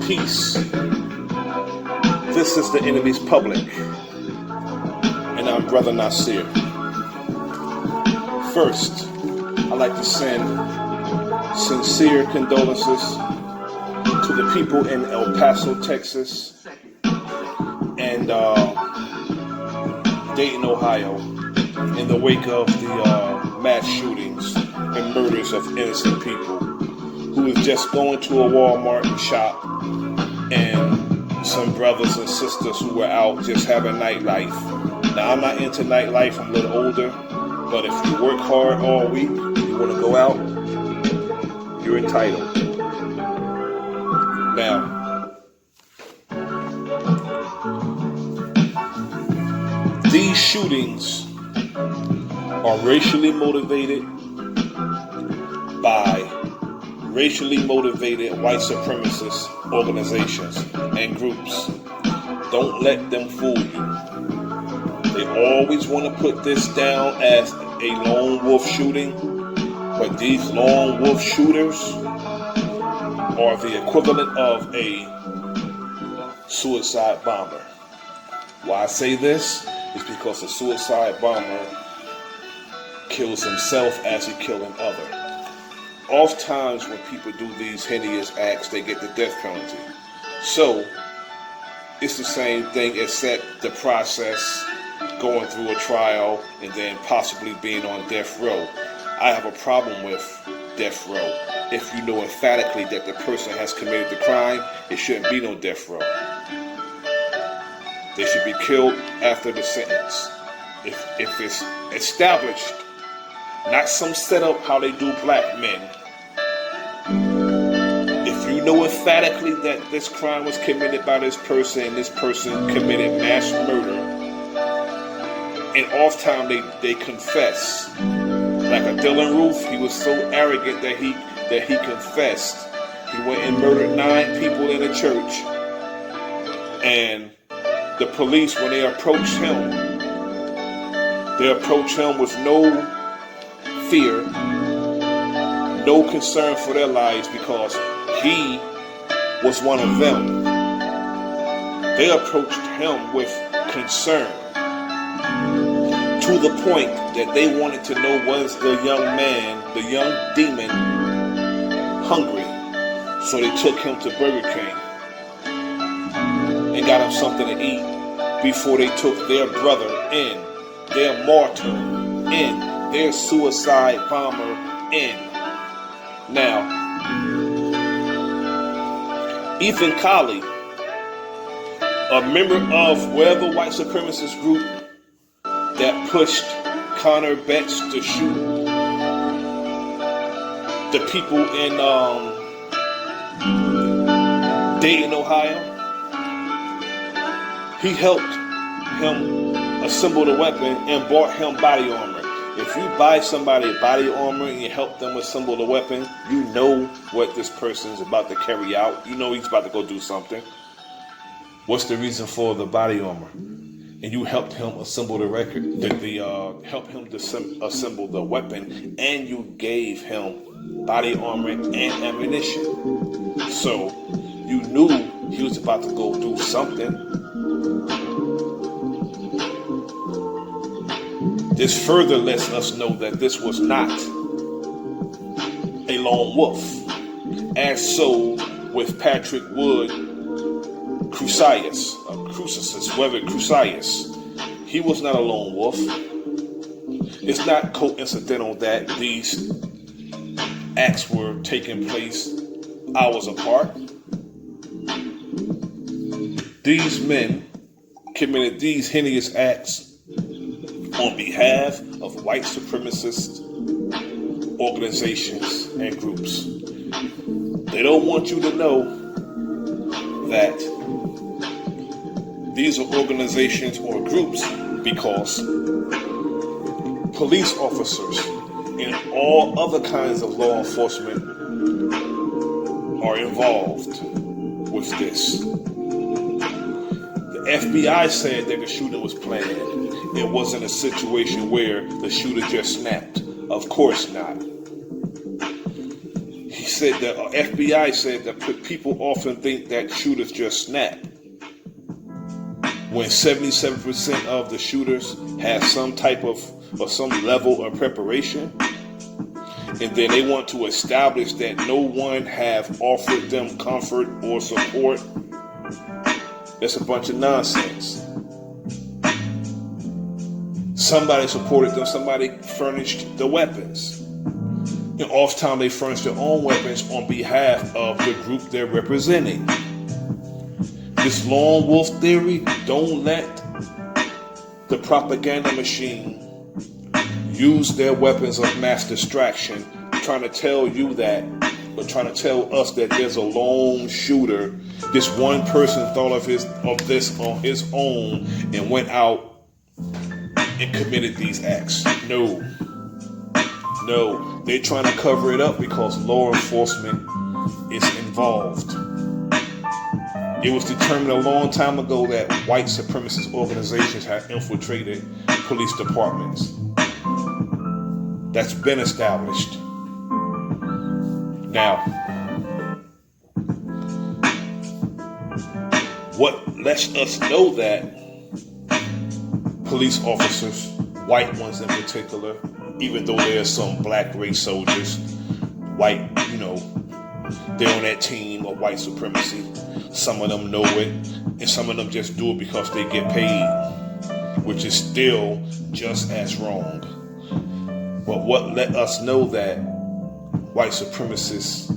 Peace. This is the enemy's public, and I'm Bro.Nasir. First, I'd like to send sincere condolences to the people in El Paso, Texas, and Dayton, Ohio, in the wake of the mass shootings and murders of innocent people, who was just going to a Walmart and shop, and some brothers and sisters who were out just having nightlife. Now, I'm not into nightlife, I'm a little older, but if you work hard all week, you want to go out, you're entitled. Now, these shootings are racially motivated by racially motivated white supremacist organizations and groups. Don't let them fool you. They always want to put this down as a lone wolf shooting, but these lone wolf shooters are the equivalent of a suicide bomber. Why I say this is because a suicide bomber kills himself as he's killing others. Oftentimes when people do these heinous acts, they get the death penalty. So, it's the same thing except the process, going through a trial, and then possibly being on death row. I have a problem with death row. If you know emphatically that the person has committed the crime, it shouldn't be no death row. They should be killed after the sentence. If it's established, not some setup how they do black men. If you know emphatically that this crime was committed by this person and this person committed mass murder, and off time they confess. Like a Dylan Roof, he was so arrogant that he confessed. He went and murdered 9 people in a church. And the police, when they approached him with no fear, no concern for their lives, because he was one of them. They approached him with concern, to the point that they wanted to know, was the young man, the young demon, hungry? So they took him to Burger King and got him something to eat before they took their brother in, their martyr in, their suicide bomber in. Now, Ethan Colley, a member of whatever white supremacist group that pushed Connor Betts to shoot the people in Dayton, Ohio, he helped him assemble the weapon and bought him body armor. If you buy somebody body armor and you help them assemble the weapon, you know what this person is about to carry out. You know he's about to go do something. What's the reason for the body armor? And you helped him assemble the help him assemble the weapon, and you gave him body armor and ammunition. So you knew he was about to go do something. This further lets us know that this was not a lone wolf, as so with Patrick Wood Crusius, he was not a lone wolf. It's not coincidental that these acts were taking place hours apart. These men committed these heinous acts on behalf of white supremacist organizations and groups. They don't want you to know that these are organizations or groups because police officers and all other kinds of law enforcement are involved with this. The FBI said that the shooting was planned. It wasn't a situation where the shooter just snapped. Of course not. said that FBI said that people often think that shooters just snap, when 77% of the shooters have some type of or some level of preparation, and then they want to establish that no one have offered them comfort or support. That's a bunch of nonsense. Somebody supported them, somebody furnished the weapons. And oftentimes they furnish their own weapons on behalf of the group they're representing. This lone wolf theory, don't let the propaganda machine use their weapons of mass distraction, trying to tell you that, or trying to tell us that there's a lone shooter. This one person thought of this on his own and went out and committed these acts. No, they're trying to cover it up because law enforcement is involved. It was determined a long time ago that white supremacist organizations have infiltrated police departments. That's been established. Now, what lets us know that police officers, white ones in particular, even though there are some black race soldiers, white, they're on that team of white supremacy. Some of them know it, and some of them just do it because they get paid, which is still just as wrong. But what let us know that white supremacists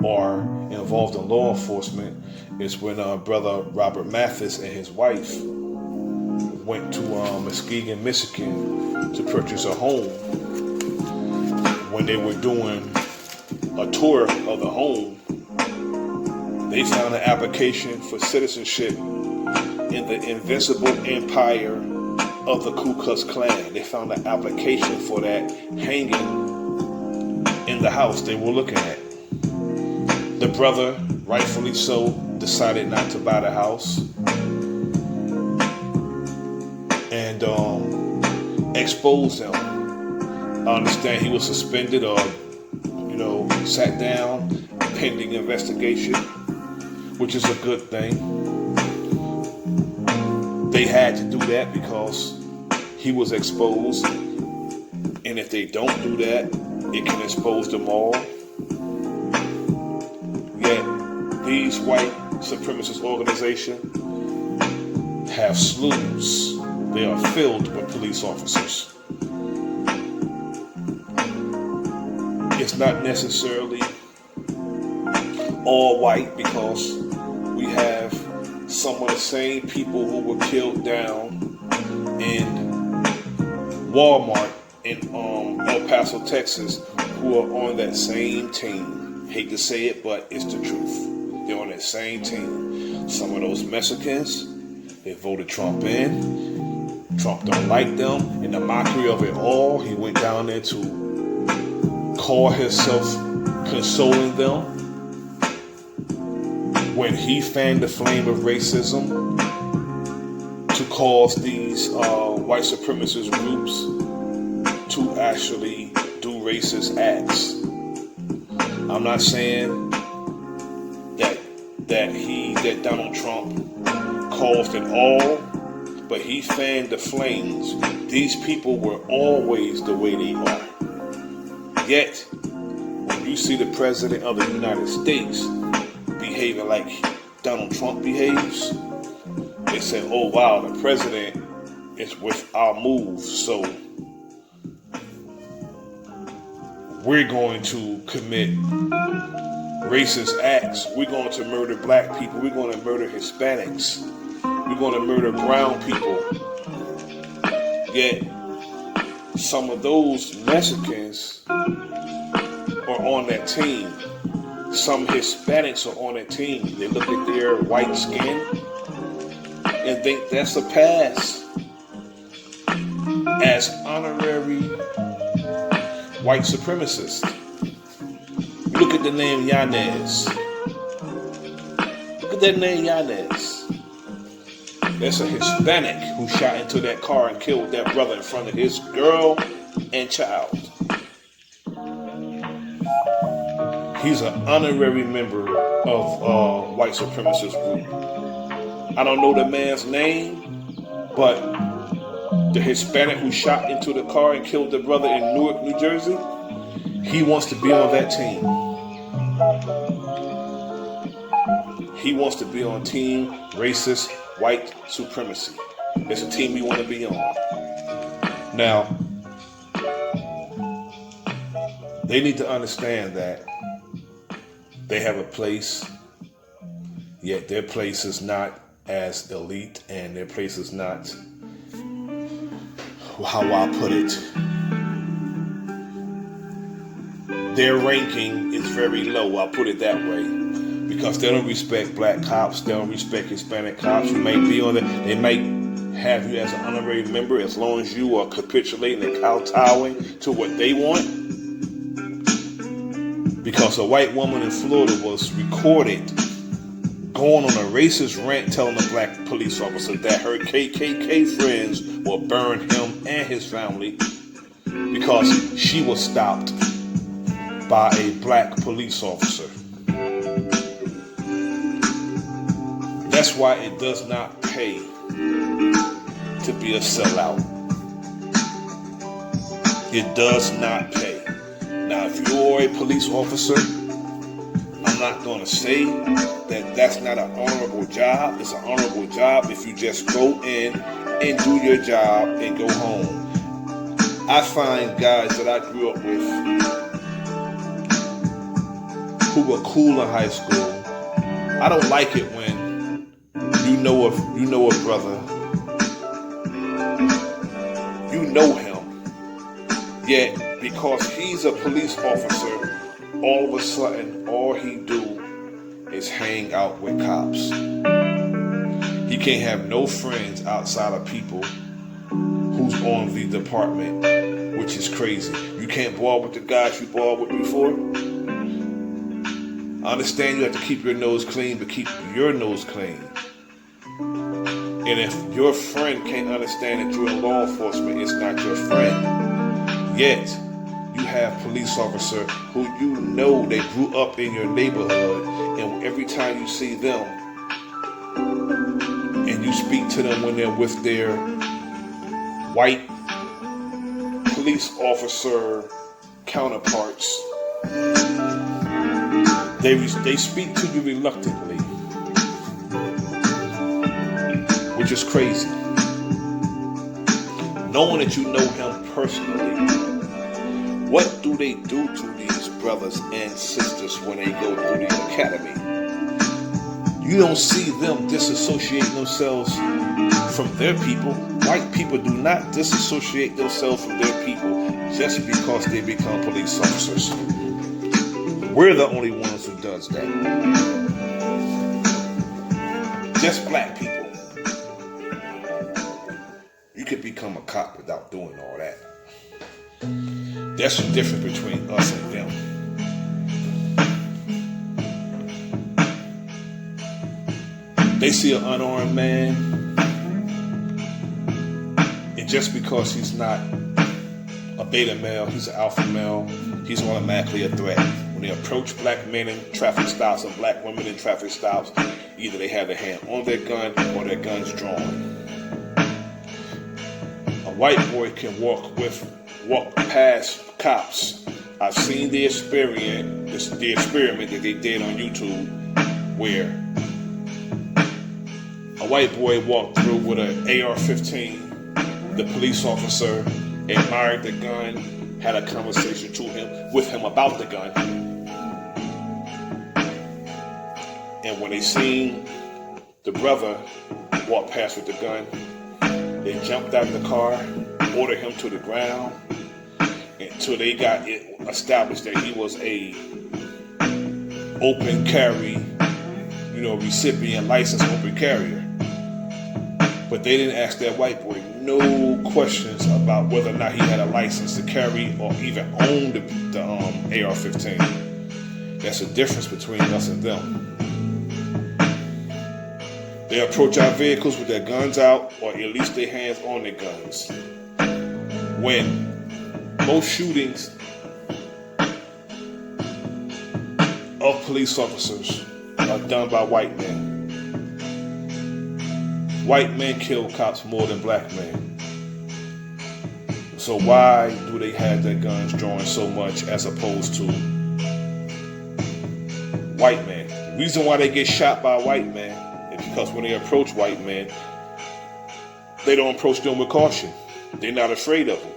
are involved in law enforcement is when Brother Robert Mathis and his wife went to Muskegon, Michigan to purchase a home. When they were doing a tour of the home, they found an application for citizenship in the invincible empire of the Ku Klux Klan. They found an application for that hanging in the house they were looking at. The brother, rightfully so, decided not to buy the house and exposed them. I understand he was suspended or, sat down pending investigation, which is a good thing. They had to do that because he was exposed, and if they don't do that, it can expose them all. Yet these white supremacist organizations have slews. They are filled with police officers. It's not necessarily all white, because we have some of the same people who were killed down in Walmart in El Paso, Texas, who are on that same team. Hate to say it, but it's the truth. They're on that same team. Some of those Mexicans, they voted Trump in. Trump don't like them. In the mockery of it all, he went down there to call himself consoling them when he fanned the flame of racism to cause these white supremacist groups to actually do racist acts. I'm not saying that Donald Trump caused it all, but he fanned the flames. These people were always the way they are. Yet, when you see the President of the United States behaving like Donald Trump behaves, they say, oh wow, the President is with our moves, so we're going to commit racist acts. We're going to murder black people. We're going to murder Hispanics. We're going to murder brown people. Yet, some of those Mexicans are on that team. Some Hispanics are on that team. They look at their white skin and think that's a pass as honorary white supremacists. Look at the name Yanez. Look at that name Yanez. That's a Hispanic who shot into that car and killed that brother in front of his girl and child. He's an honorary member of white supremacist group. I don't know the man's name, but the Hispanic who shot into the car and killed the brother in Newark, New Jersey, he wants to be on that team. He wants to be on team racist white supremacy. It's a team we want to be on. Now, they need to understand that they have a place, yet their place is not as elite, and their place is not, how I put it, their ranking is very low, I'll put it that way, because they don't respect black cops, they don't respect Hispanic cops. You might be on it, they might have you as an honorary member as long as you are capitulating and kowtowing to what they want. Because a white woman in Florida was recorded going on a racist rant telling a black police officer that her KKK friends will burn him and his family because she was stopped by a black police officer. That's why it does not pay to be a sellout. It does not pay. Now, if you're a police officer, I'm not going to say that that's not an honorable job. It's an honorable job if you just go in and do your job and go home. I find guys that I grew up with who were cool in high school. I don't like it when you know a brother, you know him, yet because he's a police officer, all of a sudden, all he do is hang out with cops. He can't have no friends outside of people who's on the department, which is crazy. You can't ball with the guys you balled with before. I understand you have to keep your nose clean, but keep your nose clean. And if your friend can't understand that you're in law enforcement, it's not your friend. Yet, you have police officer who you know they grew up in your neighborhood, and every time you see them and you speak to them when they're with their white police officer counterparts, they speak to you reluctantly, which is crazy. Knowing that you know him personally, what do they do to these brothers and sisters when they go through the academy? You don't see them disassociating themselves from their people. White people do not disassociate themselves from their people just because they become police officers. We're the only ones who does that. Just black people. You could become a cop without doing all that. That's the difference between us and them. They see an unarmed man, and just because he's not a beta male, he's an alpha male, he's automatically a threat. When they approach black men in traffic stops and black women in traffic stops, either they have their hand on their gun or their gun's drawn. A white boy can walk past cops. I've seen the experiment that they did on YouTube, where a white boy walked through with an AR-15. The police officer admired the gun, had a conversation with him about the gun. And when they seen the brother walk past with the gun, they jumped out of the car, ordered him to the ground, until they got it established that he was a open carry, recipient, licensed open carrier. But they didn't ask that white boy no questions about whether or not he had a license to carry or even own the AR-15. That's the difference between us and them. They approach our vehicles with their guns out, or at least their hands on their guns. When most shootings of police officers are done by white men. White men kill cops more than black men. So why do they have their guns drawn so much as opposed to white men? The reason why they get shot by white men is because when they approach white men, they don't approach them with caution. They're not afraid of them.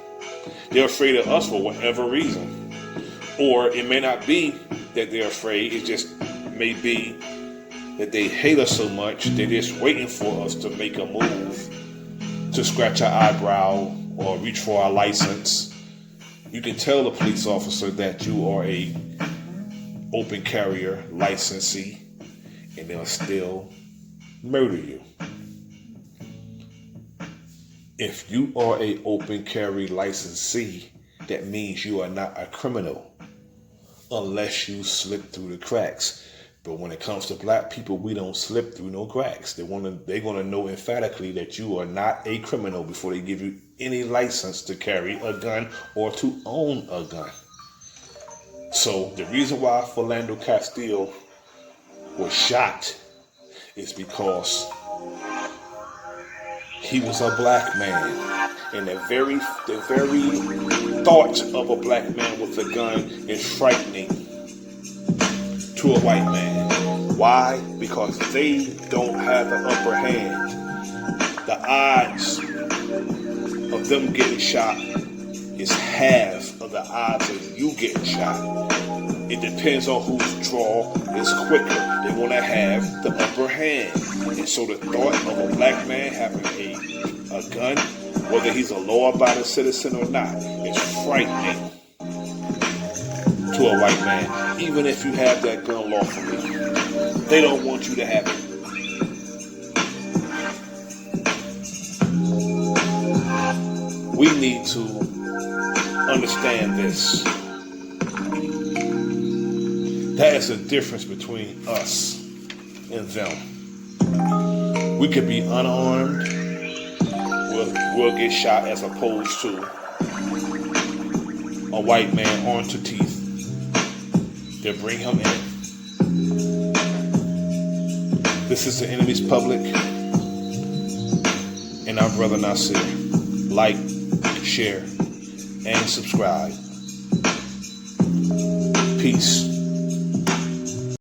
They're afraid of us for whatever reason. Or it may not be that they're afraid, it just may be that they hate us so much, they're just waiting for us to make a move, to scratch our eyebrow or reach for our license. You can tell the police officer that you are a open carrier licensee, and they'll still murder you. If you are a open carry licensee, that means you are not a criminal unless you slip through the cracks. But when it comes to black people, we don't slip through no cracks. They're gonna know emphatically that you are not a criminal before they give you any license to carry a gun or to own a gun. So the reason why Philando Castile was shot is because he was a black man, and the very thought of a black man with a gun is frightening to a white man. Why? Because they don't have the upper hand. The odds of them getting shot is half of the odds of you getting shot. It depends on whose draw is quicker. They want to have the upper hand. And so the thought of a black man having a gun, whether he's a law-abiding citizen or not, is frightening to a white man. Even if you have that gun lawfully, they don't want you to have it. We need to understand this. That is the difference between us and them. We could be unarmed. We'll get shot as opposed to a white man armed to teeth. They'll bring him in. This is the Enemy's Public, and I'm Bro.Nasir. Like, share, and subscribe. Peace.